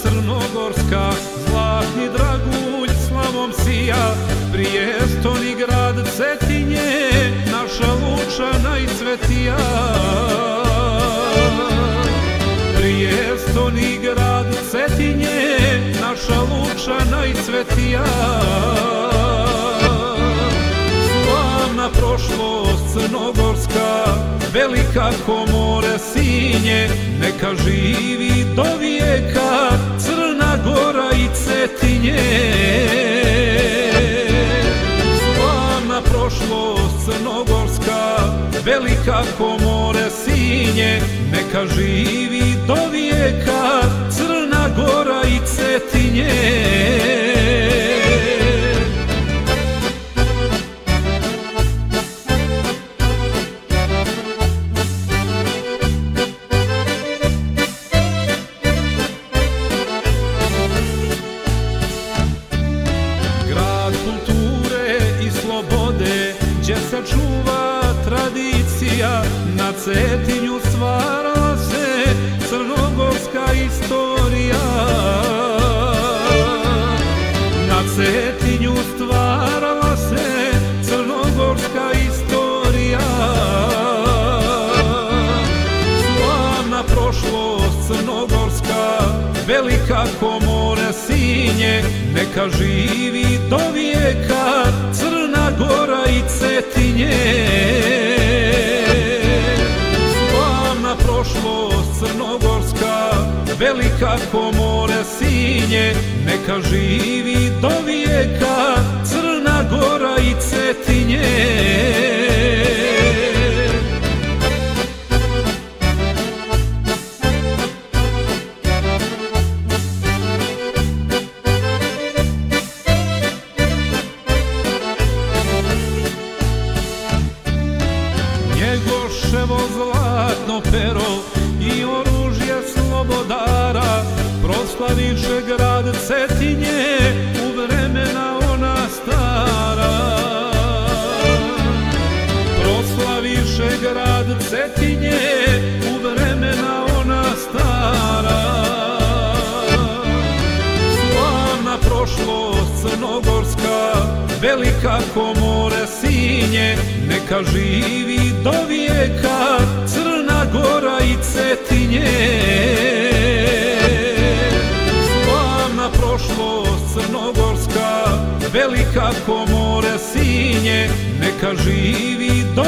crnogorska, zlatni dragulj slavom sija, prijestolni grad Cetinje, naša Luča najcvetija. Prijestolni grad Cetinje, naša Luča najcvetija. Slavna prošlost crnogorska, velika ko more Sinje, neka živi do vijeka Crna Gora i Cetinje. Slavna prošlost crnogorska, velika ko more Sinje, neka živi do vijeka Crna Gora i Cetinje. Gdje se čuva tradicija, na Cetinju stvarala se crnogorska istorija. Na Cetinju stvarala se crnogorska istorija. Slavna prošlost crnogorska, velika ko more Sinje, neka živi do vijeka Crna Gora i Cetinje. Slavna prošlost crnogorska, velika ko more Sinje, neka živi do vijeka Crna Gora i Cetinje. Njegoševo zlatno pero i oružje slobodara proslaviše grad Cetinje u vremena ona stara. Proslaviše grad Cetinje u vremena ona stara. Slavna prošlost crnogorska, velika ko more Sinje, neka živi do vijeka Crna Gora i Cetinje. Slavna prošlost crnogorska, velika ko more Sinje, neka živi do